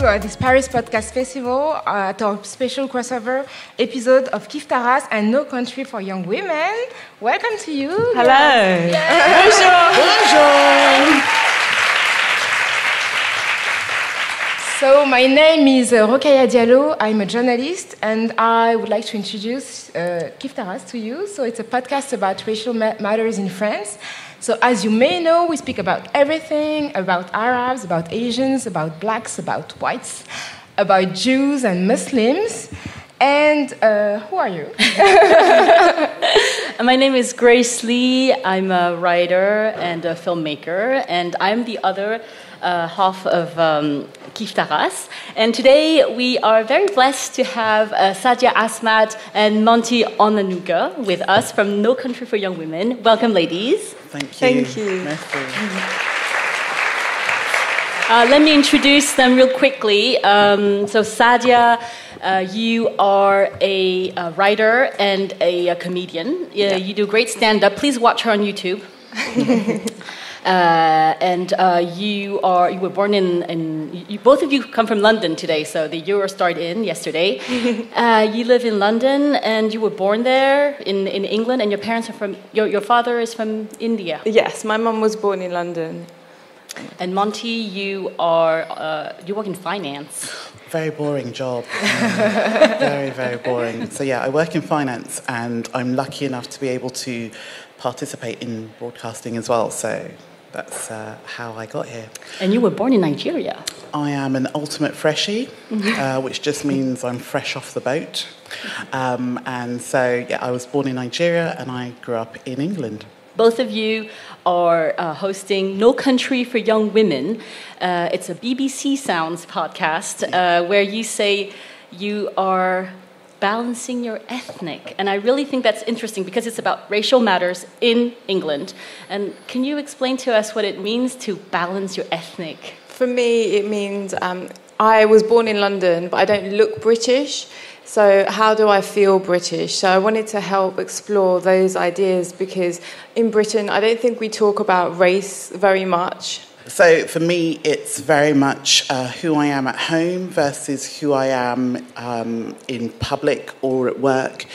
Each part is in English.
at this Paris Podcast Festival at our special crossover episode of Kif Taras and No Country for Young Women. Welcome to you. Hello. Bonjour. Bonjour. So my name is Rokhaya Diallo. I'm a journalist, and I would like to introduce Kif Taras to you. So it's a podcast about racial matters in France. So as you may know, we speak about everything, about Arabs, about Asians, about blacks, about whites, about Jews and Muslims. And who are you? My name is Grace Lee. I'm a writer and a filmmaker, and I'm the other half of Kif Taras. And today we are very blessed to have Sadia, Azmat, and Monty Onanuga with us from No Country for Young Women. Welcome, ladies. Thank you. Thank you. Let me introduce them real quickly. So Sadia, you are a writer and a comedian. You do great stand-up. Please watch her on YouTube. You were born in both of you come from London today, so the Euro started in yesterday. You live in London, and you were born there in England, and your parents are from, your father is from India. Yes, my mum was born in London. And Monty, you work in finance. Very boring job. Very, very boring. So yeah, I work in finance, and I'm lucky enough to be able to participate in broadcasting as well. So that's how I got here. And you were born in Nigeria. I am an ultimate freshie, which just means I'm fresh off the boat. And so yeah, I was born in Nigeria, and I grew up in England. Both of you are hosting No Country for Young Women. It's a BBC Sounds podcast where you say you are balancing your ethnic. And I really think that's interesting because it's about racial matters in England. And can you explain to us what it means to balance your ethnic? For me, it means I was born in London, but I don't look British. So how do I feel British? So I wanted to help explore those ideas because in Britain, I don't think we talk about race very much. So for me, it's very much who I am at home versus who I am in public or at work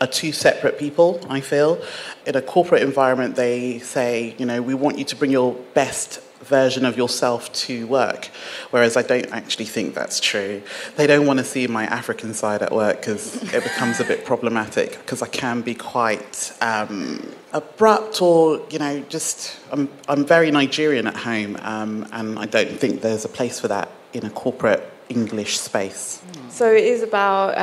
are two separate people, I feel. In a corporate environment, they say, we want you to bring your best version of yourself to work, whereas I don't actually think that's true. They don't want to see my African side at work because it becomes a bit problematic because I can be quite abrupt or, I'm very Nigerian at home and I don't think there's a place for that in a corporate English space. So it is about,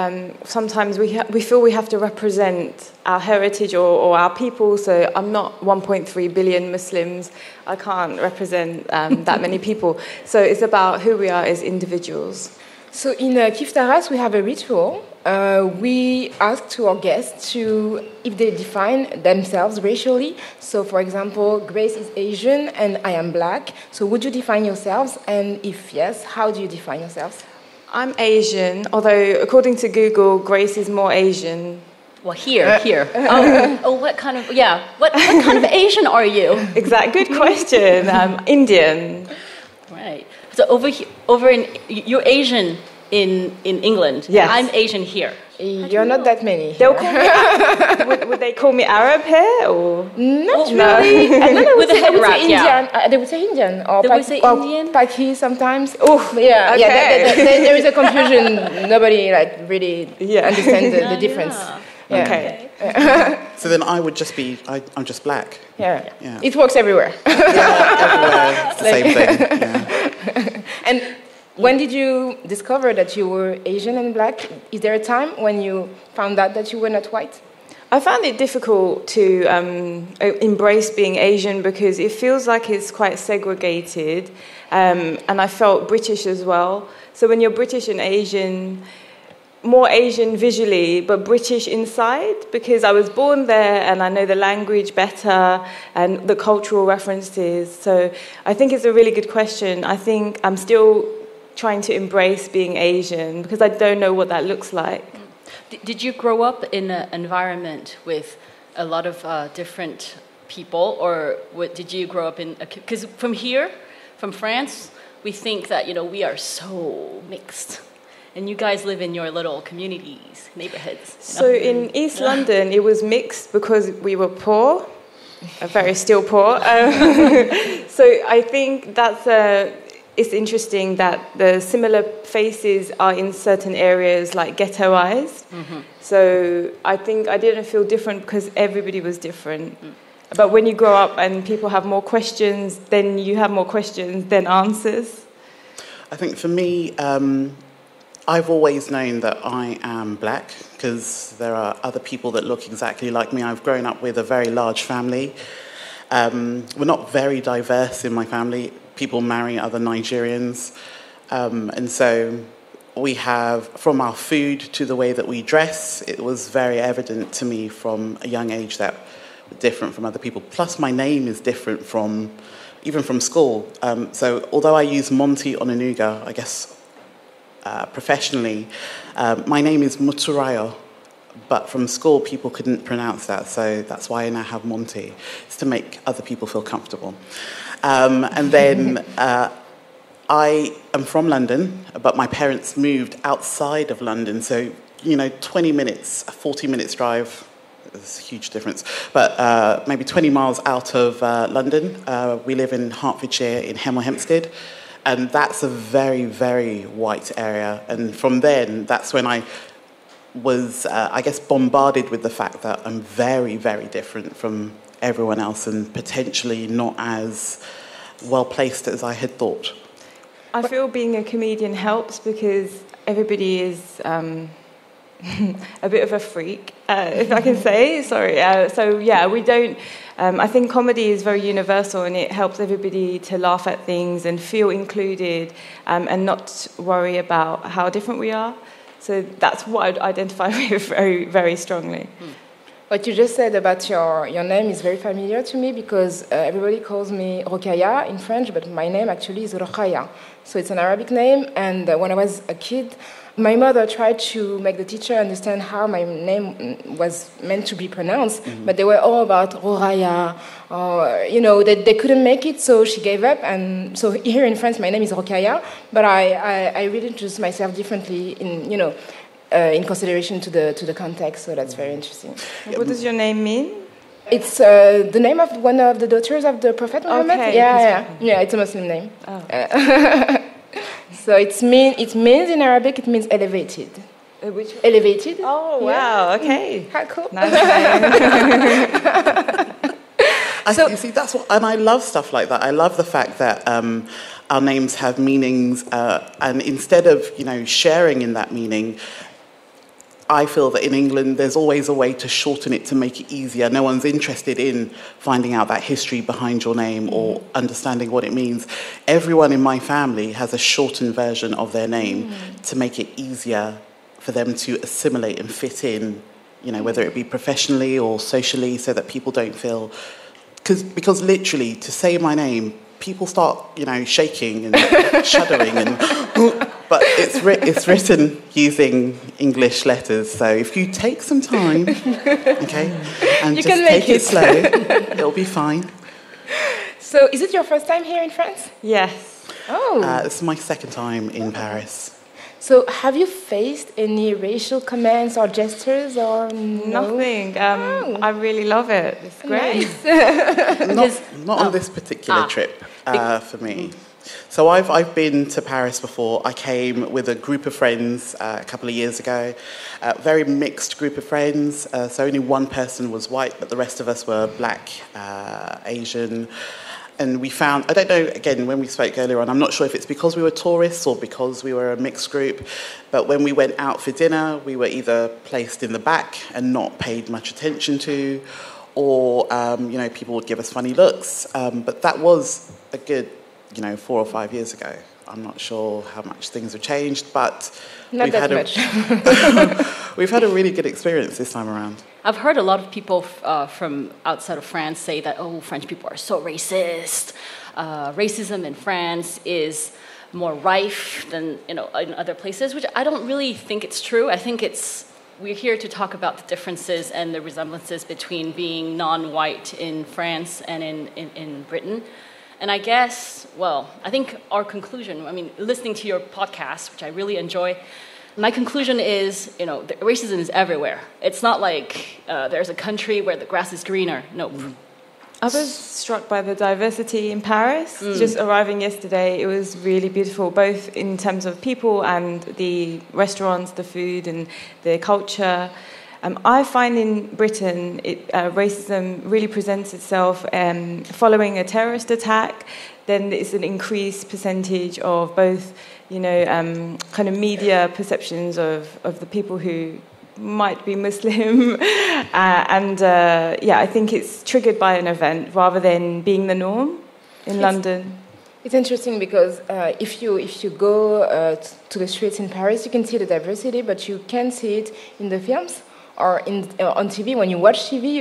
sometimes we feel we have to represent our heritage or our people. So I'm not 1.3 billion Muslims. I can't represent that many people. So it's about who we are as individuals. So in Kif Taras, we have a ritual. We ask to our guests if they define themselves racially. So, for example, Grace is Asian and I am black. So would you define yourselves? And if yes, how do you define yourselves? I'm Asian, although according to Google, Grace is more Asian. Well, here. What kind of kind of Asian are you? Exactly, good question. Indian. Right. So you're Asian in England. Yes. I'm Asian here. You're not that many. They'll call me would they call me Arab here or not really? I know with a head wrap, Indian. They would say Indian or Indian? Paki sometimes. Oh, yeah, okay. Yeah. There is a confusion. Nobody really understands the difference. Yeah. Okay. So then I would just be, I'm just black. Yeah. It works everywhere. Everywhere. It's the same thing. Yeah. And when did you discover that you were Asian and black? Is there a time when you found out that you were not white? I found it difficult to embrace being Asian because it feels like it's quite segregated, and I felt British as well. So when you're British and Asian, more Asian visually, but British inside, because I was born there and I know the language better and the cultural references. So I think it's a really good question. I think I'm still trying to embrace being Asian because I don't know what that looks like. Did you grow up in an environment with a lot of different people, or did you grow up in... Because from France, we think that, we are so mixed. And you guys live in your little communities, neighborhoods. So in East London, it was mixed because we were poor, very still poor. So I think it's interesting that the similar faces are in certain areas like ghettoized. Mm-hmm. So I think I didn't feel different because everybody was different. Mm. But when you grow up and people have more questions, then you have more questions than answers. I think for me, I've always known that I am black because there are other people that look exactly like me. I've grown up with a very large family. We're not very diverse in my family. People marry other Nigerians. And so we have, from our food to the way that we dress, it was very evident to me from a young age that we're different from other people. Plus, my name is different even from school. So although I use Monty Onanuga, I guess, professionally, my name is Muturayo. But from school, people couldn't pronounce that, so that's why I now have Monty. It's to make other people feel comfortable. And then I am from London, but my parents moved outside of London. So, 20 minutes, 40 minutes drive, there's a huge difference. But maybe 20 miles out of London. We live in Hertfordshire, in Hemel Hempstead. And that's a very, very white area. And from then, that's when I was, I guess, bombarded with the fact that I'm very, very different from everyone else and potentially not as well-placed as I had thought. I feel being a comedian helps because everybody is a bit of a freak, if I can say. Sorry. We don't... I think comedy is very universal and it helps everybody to laugh at things and feel included and not worry about how different we are. So that's what I'd identify with very, very strongly. What you just said about your name is very familiar to me because everybody calls me Rokhaya in French, but my name actually is Rokhaya. So it's an Arabic name, and when I was a kid, my mother tried to make the teacher understand how my name was meant to be pronounced, but they were all about Rokhaya, they couldn't make it, so she gave up. And so here in France, my name is Rokhaya, but I really introduce myself differently in consideration to the context. So that's very interesting. What does your name mean? It's the name of one of the daughters of the Prophet Muhammad. Okay. Yeah, it's a Muslim name. Oh. So it means in Arabic, it means elevated. Which? Elevated. Oh, wow, okay. How cool. Nice name. You see, that's what, and I love stuff like that. I love the fact that our names have meanings, and instead of, sharing in that meaning, I feel that in England, there's always a way to shorten it to make it easier. No one's interested in finding out that history behind your name or understanding what it means. Everyone in my family has a shortened version of their name to make it easier for them to assimilate and fit in, whether it be professionally or socially, so that people don't feel... Because literally, to say my name, people start, shaking and shuddering and... But it's written using English letters, so if you take some time, okay, and just take it slow, it'll be fine. So, is it your first time here in France? Yes. Oh. It's my second time in Paris. So, have you faced any racial comments or gestures or no? Nothing. I really love it. It's great. Nice. Not on this particular trip for me. So I've been to Paris before. I came with a group of friends a couple of years ago. Very mixed group of friends. So only one person was white, but the rest of us were black, Asian. And we found, I don't know, again, when we spoke earlier on, I'm not sure if it's because we were tourists or because we were a mixed group, but when we went out for dinner, we were either placed in the back and not paid much attention to, or, people would give us funny looks. But that was a good 4 or 5 years ago. I'm not sure how much things have changed, but we've had a really good experience this time around. I've heard a lot of people from outside of France say that, French people are so racist. Racism in France is more rife than in other places, which I don't really think it's true. I think we're here to talk about the differences and the resemblances between being non-white in France and in Britain. And I guess, well, I think our conclusion, I mean, listening to your podcast, which I really enjoy, my conclusion is, racism is everywhere. It's not like there's a country where the grass is greener. Nope. I was struck by the diversity in Paris. Just arriving yesterday, it was really beautiful, both in terms of people and the restaurants, the food and the culture. I find in Britain, racism really presents itself following a terrorist attack. Then it's an increased percentage of both, kind of media perceptions of the people who might be Muslim, I think it's triggered by an event rather than being the norm in London. It's interesting because if you go to the streets in Paris, you can see the diversity, but you can't see it in the films or on TV. When you watch TV,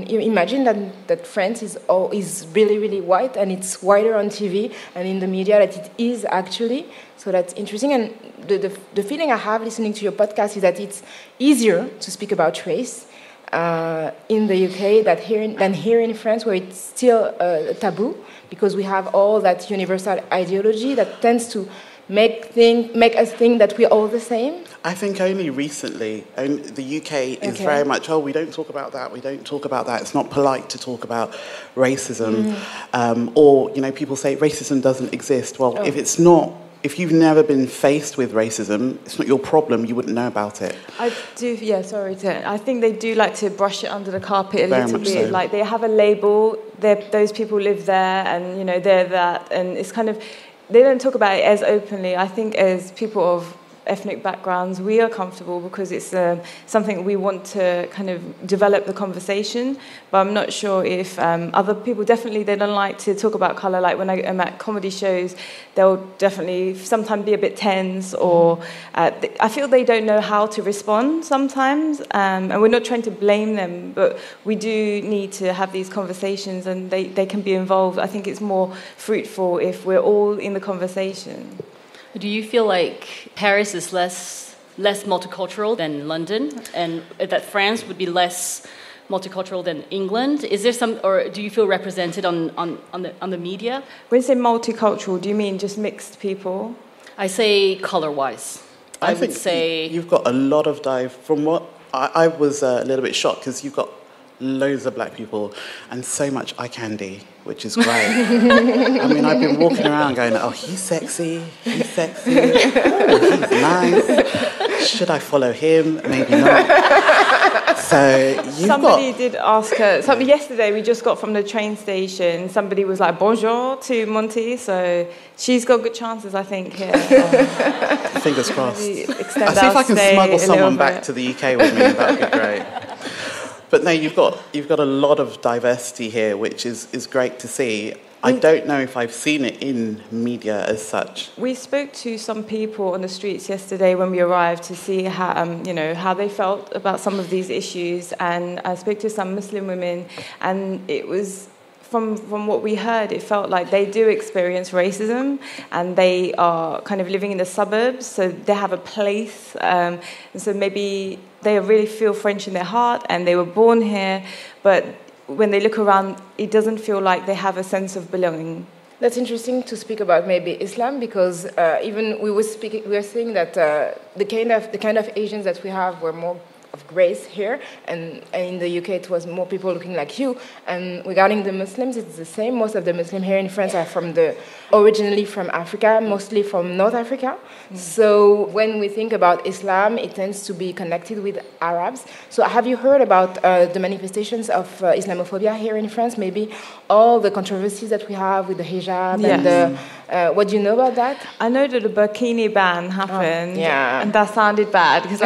you imagine that France is really, really white, and it's whiter on TV and in the media that it is actually. So that's interesting. And the feeling I have listening to your podcast is that it's easier to speak about race in the UK than here in France, where it's still a taboo, because we have all that universal ideology that tends to make us think that we're all the same. I think only recently, the UK is very much, we don't talk about that, it's not polite to talk about racism. Or, people say racism doesn't exist. Well, if you've never been faced with racism, it's not your problem, you wouldn't know about it. I think they do like to brush it under the carpet a little bit. So. Like they have a label, those people live there, and, they're that, and it's kind of, they don't talk about it as openly. I think as people of ethnic backgrounds, we are comfortable because it's something we want to kind of develop the conversation. But I'm not sure if other people, definitely they don't like to talk about colour. Like when I'm at comedy shows, they'll definitely sometimes be a bit tense, or I feel they don't know how to respond sometimes. And we're not trying to blame them, but we do need to have these conversations, and they can be involved. I think it's more fruitful if we're all in the conversation. Do you feel like Paris is less multicultural than London, and that France would be less multicultural than England? Is there or do you feel represented on the media? When you say multicultural, do you mean just mixed people? I say color-wise. I would say you've got a lot of from what I was a little bit shocked, because you've got loads of black people and so much eye candy, which is great. I mean, I've been walking around going, he's sexy, oh, he's nice. Should I follow him? Maybe not. So somebody did ask her, yesterday we just got from the train station, somebody was like, bonjour to Monty, so she's got good chances, I think, here. Fingers crossed. I'll see if I can smuggle someone back to the UK with me, that would be great. But no, you've got a lot of diversity here, which is great to see. I don't know if I've seen it in media as such. We spoke to some people on the streets yesterday when we arrived to see how they felt about some of these issues, and I spoke to some Muslim women, and it was from what we heard, it felt like they do experience racism, and they are kind of living in the suburbs, so they have a place, and so maybe they really feel French in their heart, and they were born here, but when they look around, it doesn't feel like they have a sense of belonging. That's interesting to speak about maybe Islam, because even we were saying that the kind of Asians that we have were more of grace here, and in the UK it was more people looking like you. And regarding the Muslims, it's the same. Most of the Muslims here in France are originally from Africa, mostly from North Africa. So when we think about Islam, it tends to be connected with Arabs. So have you heard about the manifestations of Islamophobia here in France? Maybe all the controversies that we have with the hijab and the... what do you know about that? I know that the bikini ban happened, and that sounded bad, because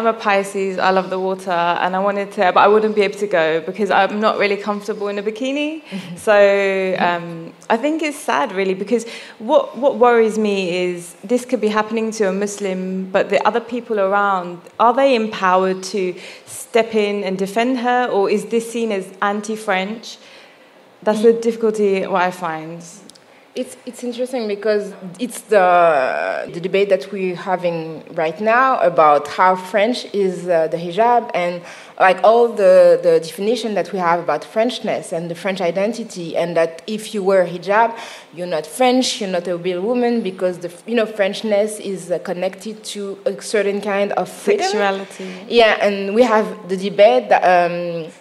I'm a Pisces, I love the water, and I wanted to, but I wouldn't be able to go because I'm not really comfortable in a bikini. So I think it's sad, really, because what worries me is this could be happening to a Muslim, but the other people around, are they empowered to step in and defend her, or is this seen as anti-French? That's the difficulty what I find. It's interesting because it's the debate that we're having right now about how French is the hijab, and like all the definition that we have about Frenchness and the French identity, and that if you wear hijab, you're not French, you're not a real woman, because Frenchness is connected to a certain kind of freedom. Sexuality. Yeah, and we have the debate that,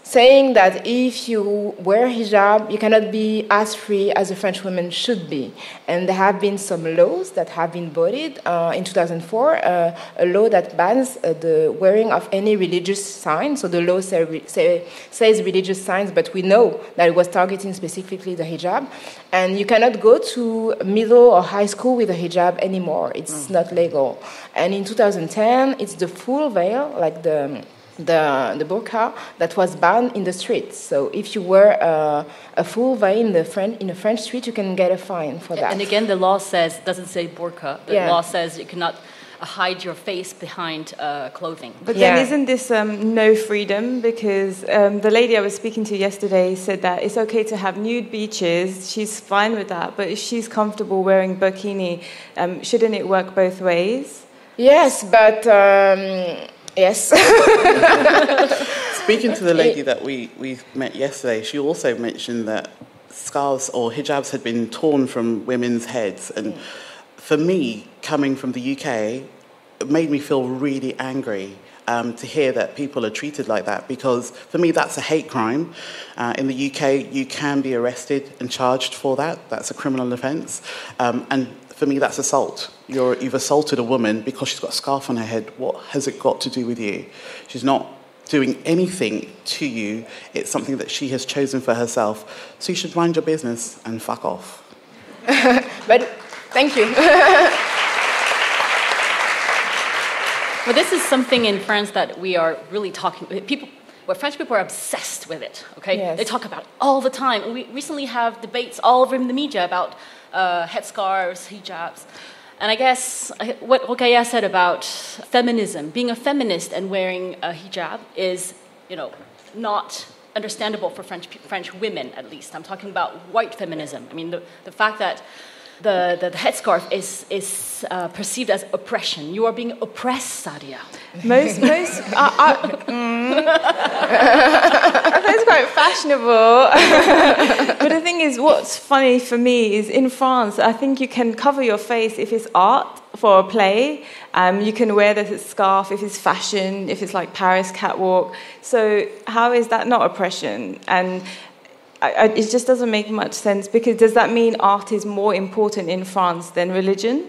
saying that if you wear hijab, you cannot be as free as a French woman should be. And there have been some laws that have been voted in 2004, a law that bans the wearing of any religious sign. So the law says religious signs, but we know that it was targeting specifically the hijab. And you cannot go to middle or high school with a hijab anymore. It's not legal. And in 2010, it's the full veil, like the burqa, that was banned in the streets. So if you wear a full veil in a French street, you can get a fine for that. And again, the law doesn't say burqa. The law says you cannot hide your face behind clothing. But then isn't this no freedom? Because the lady I was speaking to yesterday said that it's okay to have nude beaches. She's fine with that. But if she's comfortable wearing burkini, shouldn't it work both ways? Yes, but... yes. Speaking to the lady that we met yesterday, she also mentioned that scarves or hijabs had been torn from women's heads. And for me, coming from the UK, it made me feel really angry to hear that people are treated like that, because for me that's a hate crime. In the UK, you can be arrested and charged for that. That's a criminal offence. And for me, that's assault. You've assaulted a woman because she's got a scarf on her head. What has it got to do with you? She's not doing anything to you. It's something that she has chosen for herself. So you should mind your business and fuck off. But thank you. Well, this is something in France that we are really talking. French people are obsessed with it. Okay, yes. They talk about it all the time. We recently have debates all over the media about headscarves, hijabs. And I guess what Rokhaya said about feminism, being a feminist and wearing a hijab is, not understandable for French women, at least. I'm talking about white feminism. I mean, the fact that the headscarf is perceived as oppression. You are being oppressed, Sadia. Most it's quite fashionable. But the thing is, what's funny for me is in France, I think you can cover your face if it's art for a play. You can wear the scarf if it's fashion, if it's like Paris catwalk. So how is that not oppression? And it just doesn't make much sense, because does that mean art is more important in France than religion?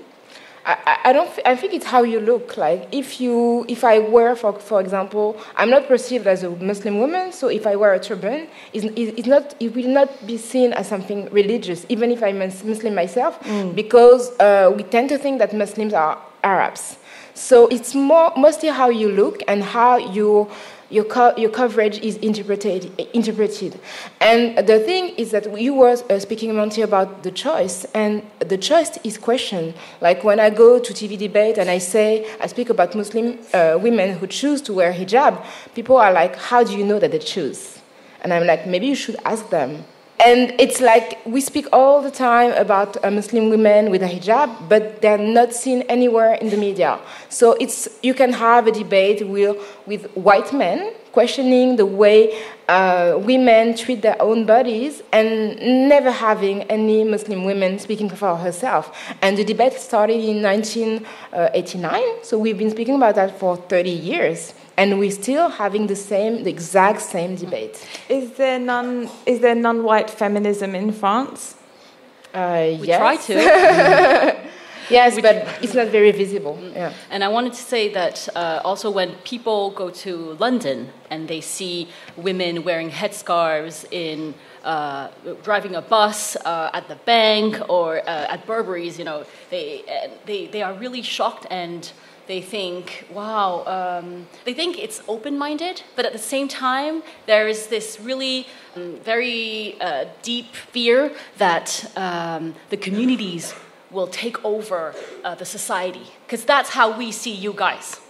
I think it's how you look. Like if I wear, for example, I'm not perceived as a Muslim woman, so if I wear a turban, it will not be seen as something religious, even if I'm Muslim myself, because we tend to think that Muslims are Arabs. So it's mostly how you look and how your coverage is interpreted. And the thing is that you were speaking, Monty, about the choice, and the choice is questioned. Like when I go to TV debate and I speak about Muslim women who choose to wear hijab, people are like, how do you know that they choose? And I'm like, maybe you should ask them. And it's like we speak all the time about Muslim women with a hijab, but they're not seen anywhere in the media. So you can have a debate with white men questioning the way women treat their own bodies, and never having any Muslim women speaking for herself. And the debate started in 1989, so we've been speaking about that for 30 years. And we're still having the exact same debate. Is there non-white feminism in France? We yes. try to. Yes, but it's not very visible. Yeah. And I wanted to say that also when people go to London and they see women wearing headscarves in driving a bus at the bank or at Burberry's, they are really shocked, and they think, wow, they think it's open-minded, but at the same time, there is this really very deep fear that the communities will take over the society, because that's how we see you guys.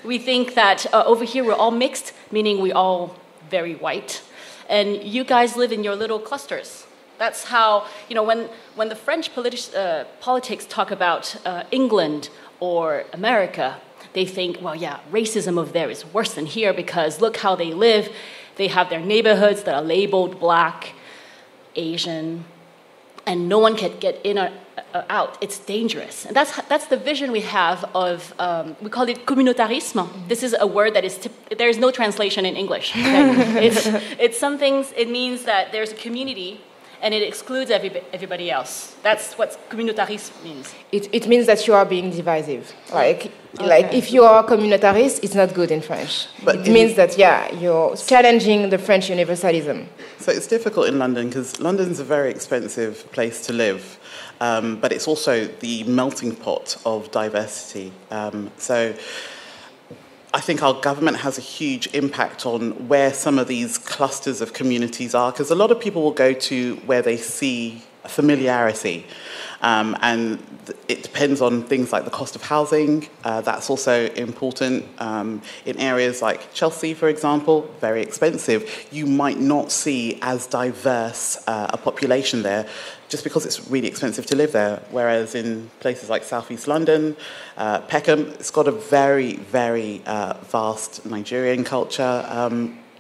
We think that over here we're all mixed, meaning we're all very white, and you guys live in your little clusters. That's how, when the French politics talk about England or America, they think, well, yeah, racism over there is worse than here because look how they live. They have their neighborhoods that are labeled black, Asian, and no one can get in or out. It's dangerous. And that's the vision we have of, we call it communautarisme. This is a word that is, there is no translation in English. Okay? It's some things, it means that there's a community and it excludes everybody else. That's what communautarisme means. It means that you are being divisive. Like if you are communitarist, it's not good in French. But it means that, you're challenging the French universalism. So it's difficult in London because London's a very expensive place to live. But it's also the melting pot of diversity. So I think our government has a huge impact on where some of these clusters of communities are, because a lot of people will go to where they see familiarity. And it depends on things like the cost of housing. That's also important. In areas like Chelsea, for example, very expensive. You might not see as diverse a population there just because it's really expensive to live there. Whereas in places like Southeast London, Peckham, it's got a very, very vast Nigerian culture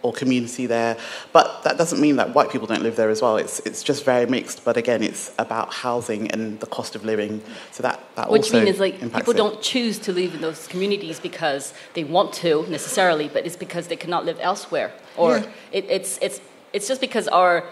or community there. But that doesn't mean that white people don't live there as well. It's just very mixed. But again, it's about housing and the cost of living. So that Which also means like people it. don't choose to live in those communities because they want to necessarily, but it's because they cannot live elsewhere. Or it's just because our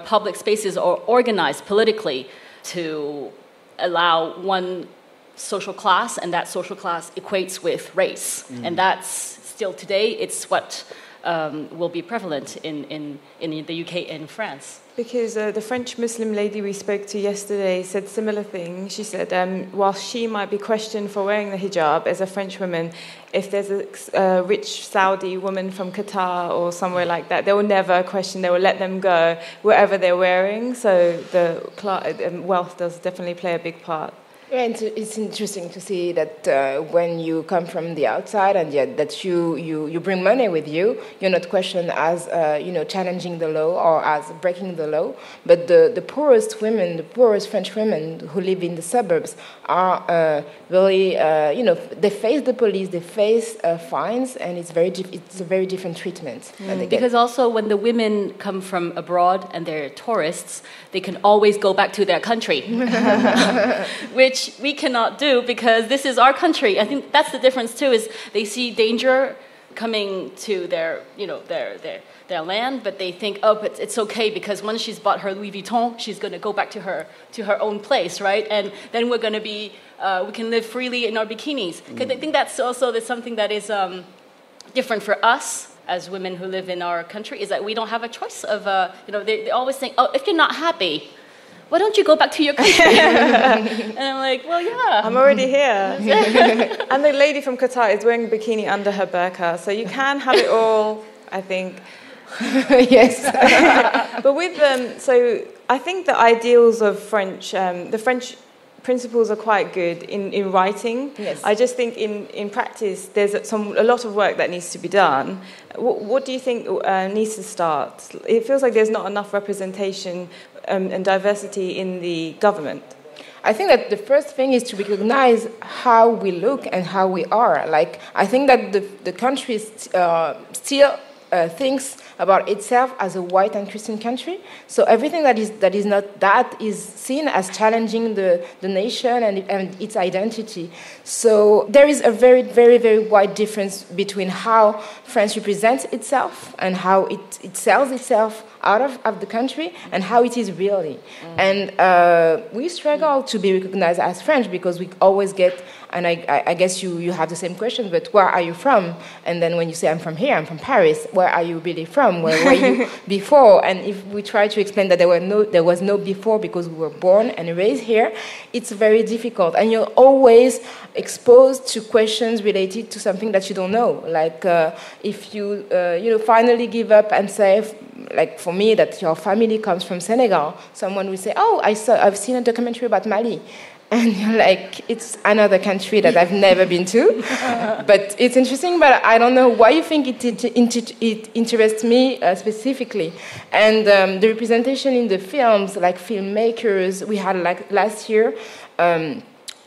public spaces are organized politically to allow one social class, and that social class equates with race. And that's still today, it's what will be prevalent in the UK and France. Because the French Muslim lady we spoke to yesterday said similar thing. She said, while she might be questioned for wearing the hijab as a French woman, if there's a rich Saudi woman from Qatar or somewhere like that, they will never question, they will let them go wherever they're wearing. So the wealth does definitely play a big part. Yeah, and it's interesting to see that when you come from the outside and yet that you bring money with you, you're not questioned as challenging the law or as breaking the law. But the poorest women, the poorest French women who live in the suburbs are really they face the police, they face fines, and it's a very different treatment. Because also when the women come from abroad and they're tourists, they can always go back to their country, which we cannot do because this is our country. I think that's the difference too. Is they see danger coming to their land, but they think, oh, but it's okay because once she's bought her Louis Vuitton, she's going to go back to her own place, right? And then we're going to be we can live freely in our bikinis. Because I think that's something that is different for us as women who live in our country, is that we don't have a choice of they always think, oh, if you're not happy, why don't you go back to your country? And I'm like, well, yeah. I'm already here. And the lady from Qatar is wearing a bikini under her burqa, so you can have it all, I think. Yes. But with so I think the ideals of the French principles are quite good in writing. Yes. I just think in practice there's a lot of work that needs to be done. What do you think needs to start? It feels like there's not enough representation and diversity in the government. I think that the first thing is to recognize how we look and how we are. Like, I think that the country still thinks about itself as a white and Christian country. So everything that is not that is seen as challenging the nation and its identity. So there is a very, very, very wide difference between how France represents itself and how it sells itself out of the country and how it is really. And we struggle to be recognized as French because we always get, and I guess you have the same question, but where are you from? And then when you say I'm from here, I'm from Paris, where are you really from? Where were you before? And if we try to explain that there was no before because we were born and raised here, it's very difficult. And you're always exposed to questions related to something that you don't know. Like if you finally give up and say, like for me, that your family comes from Senegal, someone will say, oh, I've seen a documentary about Mali. And you're like, it's another country that I've never been to. But it's interesting, but I don't know why you think it interests me specifically. And the representation in the films, like filmmakers, we had like last year,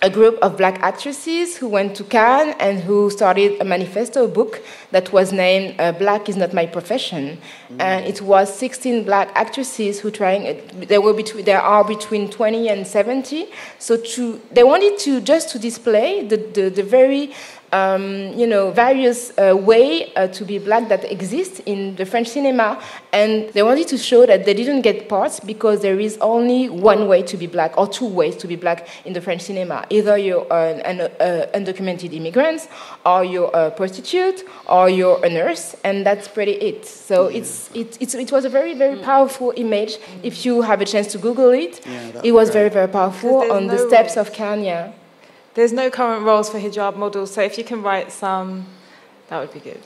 a group of black actresses who went to Cannes and who started a manifesto, a book that was named Black is Not My Profession. And it was 16 black actresses who there are between 20 and 70. So they wanted to display the very various way to be black that exists in the French cinema, and they wanted to show that they didn't get parts because there is only one way to be black, or two ways to be black in the French cinema. Either you're an undocumented immigrant, or you're a prostitute, or you're a nurse, and that's pretty it. So it was a very, very powerful image. If you have a chance to Google it, it was very, very powerful on the steps of Cannes. There's no current roles for hijab models, so if you can write some, that would be good.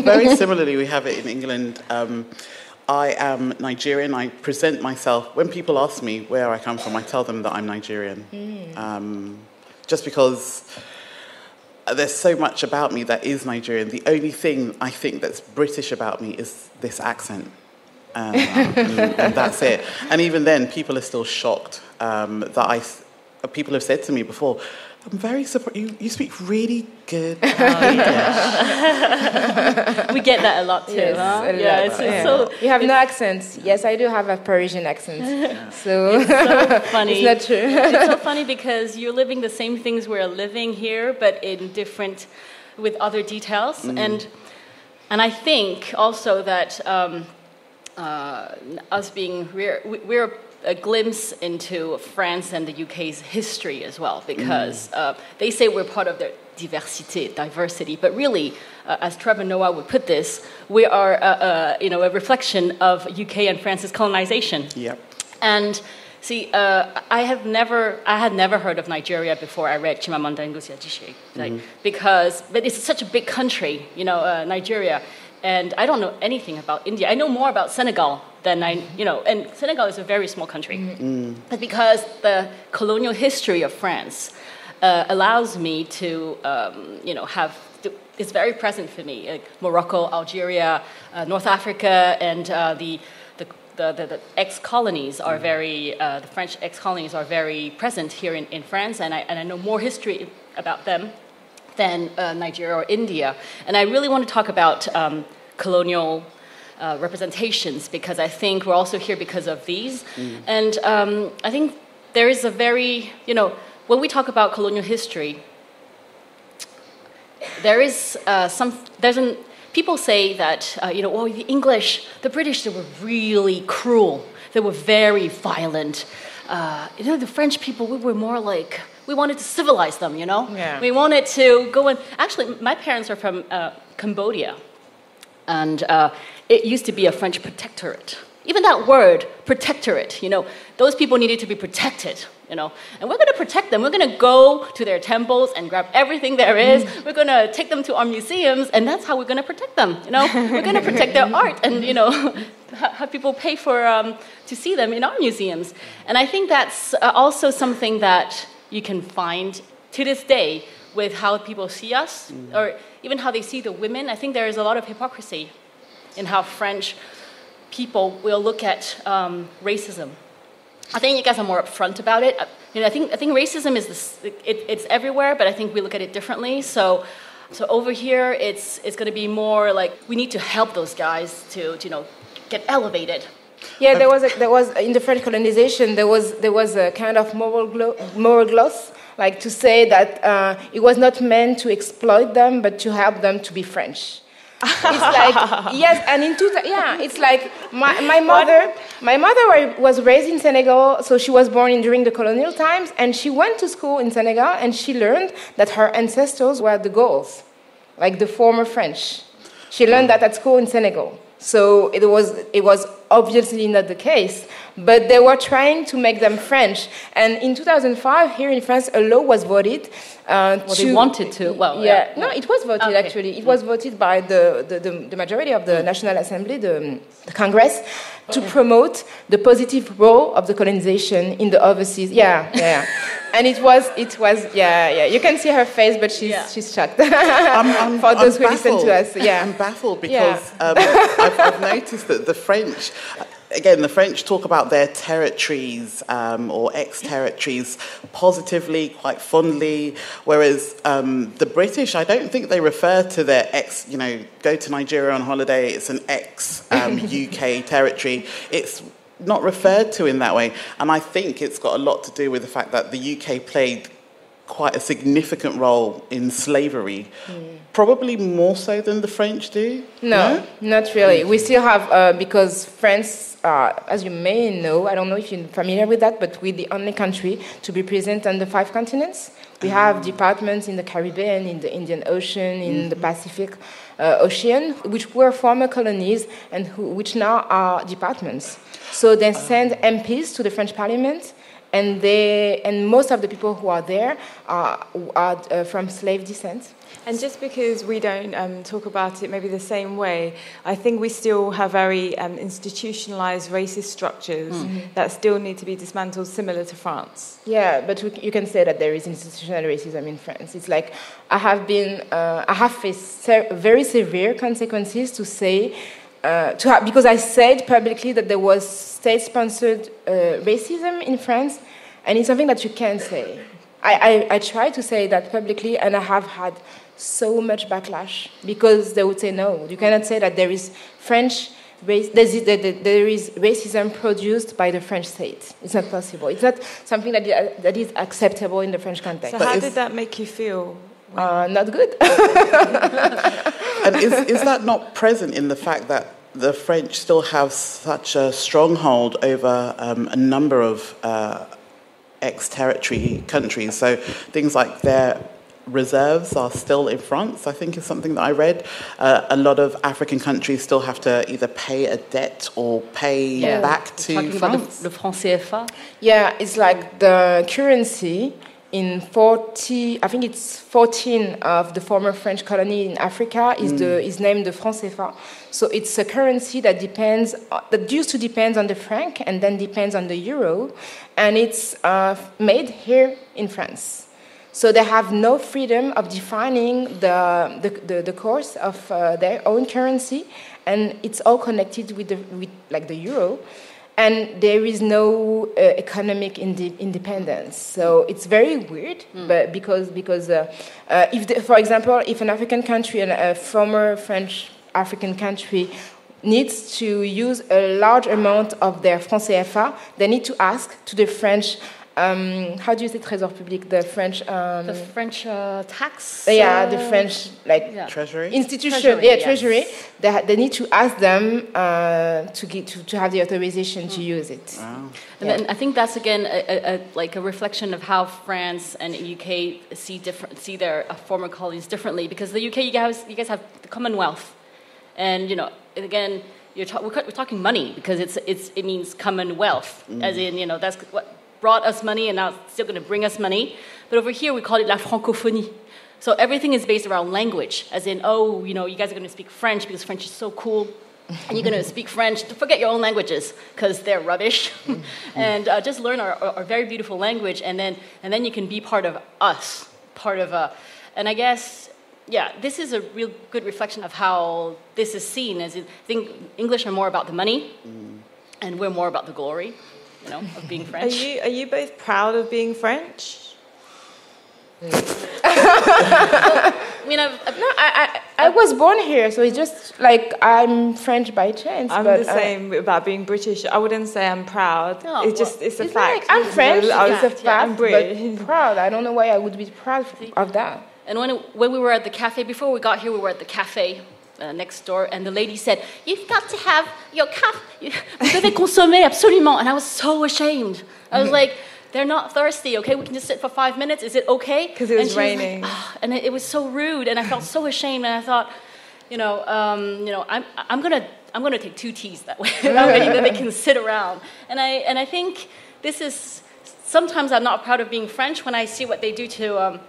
Very similarly, we have it in England. I am Nigerian. I present myself. When people ask me where I come from, I tell them that I'm Nigerian. Just because there's so much about me that is Nigerian. The only thing I think that's British about me is this accent. And that's it. And even then, people are still shocked that people have said to me before, I'm very surprised, you speak really good English. We get that a lot too. Yes, It's so... You have no accent. Yes, I do have a Parisian accent. So it's so funny. It's not true. It's so funny because you're living the same things we're living here, but in different, with other details. And I think also that us being, we're a glimpse into France and the UK's history as well, because they say we're part of their diversity, but really, as Trevor Noah would put this, we are a reflection of UK and France's colonization. Yep. And see, I had never heard of Nigeria before I read Chimamanda Ngozi Adichie, but it's such a big country, Nigeria. And I don't know anything about India. I know more about Senegal than and Senegal is a very small country. But because the colonial history of France allows me to, it's very present for me. Like Morocco, Algeria, North Africa, and the ex-colonies are the French ex-colonies are very present here in France, and I know more history about them than Nigeria or India. And I really want to talk about colonial representations, because I think we're also here because of these. And I think there is a very, when we talk about colonial history, there is people say that, the English, the British, they were really cruel. They were very violent. The French people, we were more like, we wanted to civilize them, Yeah. We wanted to go and... Actually, my parents are from Cambodia. And it used to be a French protectorate. Even that word, protectorate, those people needed to be protected, And we're going to protect them. We're going to go to their temples and grab everything there is. We're going to take them to our museums, and that's how we're going to protect them, We're going to protect their art and, have people pay for to see them in our museums. And I think that's also something that you can find to this day with how people see us, or even how they see the women. I think there is a lot of hypocrisy in how French people will look at racism. I think you guys are more upfront about it. I think racism is it's everywhere, but I think we look at it differently. So over here, it's going to be more like we need to help those guys to get elevated. Yeah, there was in the French colonization there was a kind of moral gloss, like to say that it was not meant to exploit them, but to help them to be French. It's like, yes, and it's like my mother was raised in Senegal, so she was born during the colonial times, and she went to school in Senegal, and she learned that her ancestors were the Gauls, like the former French. She learned that at school in Senegal. So it was obviously not the case, but they were trying to make them French. And in 2005, here in France, a law was voted. They wanted to. Well, yeah. No, it was voted actually. It was voted by the majority of the National Assembly, the Congress, to promote the positive role of the colonization in the overseas. Yeah. And it was. You can see her face, but she's shocked. For those who listen to us, I'm baffled because I've noticed that the French, again, the French talk about their territories or ex-territories positively, quite fondly, whereas the British, I don't think they refer to their ex, go to Nigeria on holiday, it's an ex-UK territory. It's not referred to in that way. And I think it's got a lot to do with the fact that the UK played quite a significant role in slavery, probably more so than the French do. No, not really. We still have, because France, as you may know, I don't know if you're familiar with that, but we're the only country to be present on the 5 continents. We have departments in the Caribbean, in the Indian Ocean, in the Pacific Ocean, which were former colonies and which now are departments. So they send MPs to the French Parliament, and most of the people who are there are from slave descent. And just because we don't talk about it maybe the same way, I think we still have very institutionalized racist structures that still need to be dismantled, similar to France. Yeah, but you can say that there is institutional racism in France. It's like I have faced very severe consequences to say, because I said publicly that there was state-sponsored racism in France, and it's something that you can't say. I tried to say that publicly, and I have had so much backlash because they would say no. You cannot say that there is there is racism produced by the French state. It's not possible. It's not something that is acceptable in the French context. So how did that make you feel? Not good. And is that not present in the fact that the French still have such a stronghold over a number of ex-territory countries? So things like their reserves are still in France, I think is something that I read. A lot of African countries still have to either pay a debt or pay back to talking France. About the franc CFA? Yeah, it's like the currency in 14 of the former French colony in Africa is named the franc CFA. So it's a currency that used to depend on the franc and then depends on the euro, and it's made here in France. So they have no freedom of defining the course of their own currency, and it's all connected with the euro. And there is no economic independence, so it's very weird. But because for example, if an African country and a former French African country needs to use a large amount of their franc CFA, they need to ask to the French. How do you say Trésor public? The French. The French tax. Yeah, the French Treasury institution. Treasury, Treasury. They need to ask them to have the authorization to use it. Wow. And then I think that's again a reflection of how France and the UK see their former colonies differently. Because the UK, you guys have the Commonwealth, and again we're talking money because it means Commonwealth, as in that's what brought us money and now it's still going to bring us money. But over here we call it la francophonie. So everything is based around language, as in, you guys are going to speak French because French is so cool, and you're going to speak French. Forget your own languages because they're rubbish, and just learn our very beautiful language, and then you can be part of us, and I guess, this is a real good reflection of how this is seen. As I think English are more about the money, and we're more about the glory. Of being French. Are you both proud of being French? I was born here, so it's just like I'm French by chance. I'm but the same about being British. I wouldn't say I'm proud. No, it's a fact. Like, I'm French. It's a fact. I'm British. But proud. I don't know why I would be proud of that. And when we were at the cafe, before we got here, we were at the cafe next door, and the lady said, "You've got to have your coffee. Vous devez consommer absolument." And I was so ashamed. I was like, "They're not thirsty, okay? We can just sit for 5 minutes. Is it okay?" Because it was raining. Like, and it was so rude, and I felt so ashamed. And I thought, I'm gonna take 2 teas that way. That they can sit around. And I think this is sometimes I'm not proud of being French when I see what they do to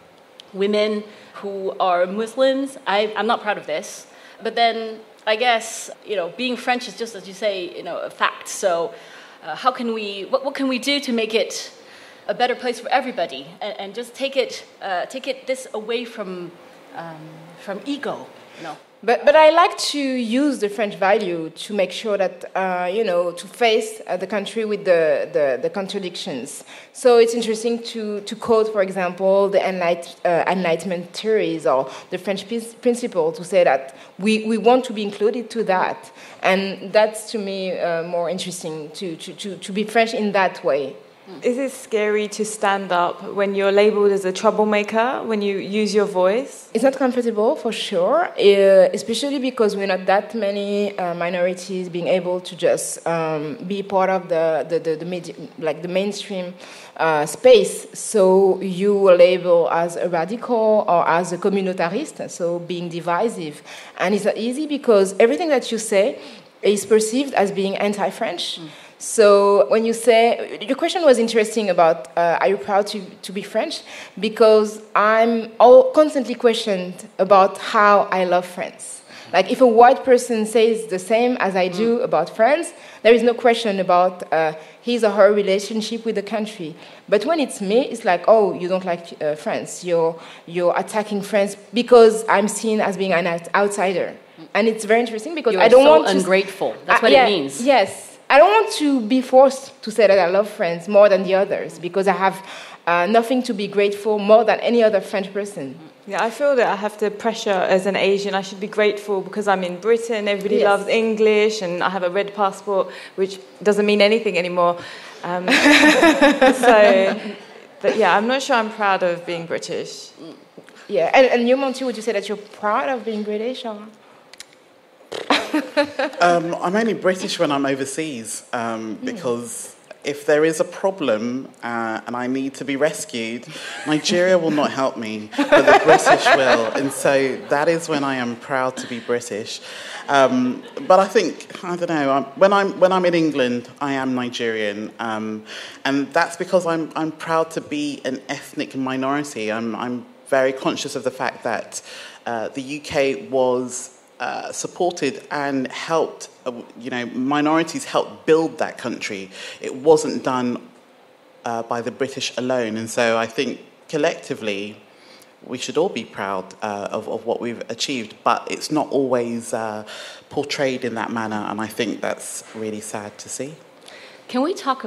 women who are Muslims. I'm not proud of this. But then I guess being French is just, as you say, a fact. So how can what can we do to make it a better place for everybody, and just take it this away from ego, But I like to use the French value to make sure that, to face the country with the contradictions. So it's interesting to quote, for example, the Enlightenment theories or the French principle to say that we want to be included to that. And that's, to me, more interesting to be French in that way. Is it scary to stand up when you're labelled as a troublemaker, when you use your voice? It's not comfortable, for sure, especially because we're not that many minorities being able to just be part of the media, like the mainstream space. So you were labeled as a radical or as a communautariste, so being divisive. And it's not easy because everything that you say is perceived as being anti-French. So when you say, your question was interesting about, are you proud to be French? Because I'm constantly questioned about how I love France. Like if a white person says the same as I do about France, there is no question about his or her relationship with the country. But when it's me, it's like, oh, you don't like France. You're attacking France because I'm seen as being an outsider. And it's very interesting because I don't want to... You're so ungrateful. That's what it means. Yes. I don't want to be forced to say that I love France more than the others because I have nothing to be grateful more than any other French person. Yeah, I feel that I have the pressure as an Asian. I should be grateful because I'm in Britain. Everybody loves English, and I have a red passport, which doesn't mean anything anymore. But yeah, I'm not sure I'm proud of being British. Yeah, and you, Monty, would you say that you're proud of being British? Or? I'm only British when I'm overseas because if there is a problem and I need to be rescued, Nigeria will not help me, but the British will. And so that is when I am proud to be British. But I think, I don't know, when I'm in England, I am Nigerian. And that's because I'm proud to be an ethnic minority. I'm very conscious of the fact that the UK was... supported and helped, minorities helped build that country. It wasn't done by the British alone. And so I think collectively we should all be proud of what we've achieved, but it's not always portrayed in that manner. And I think that's really sad to see. Can we talk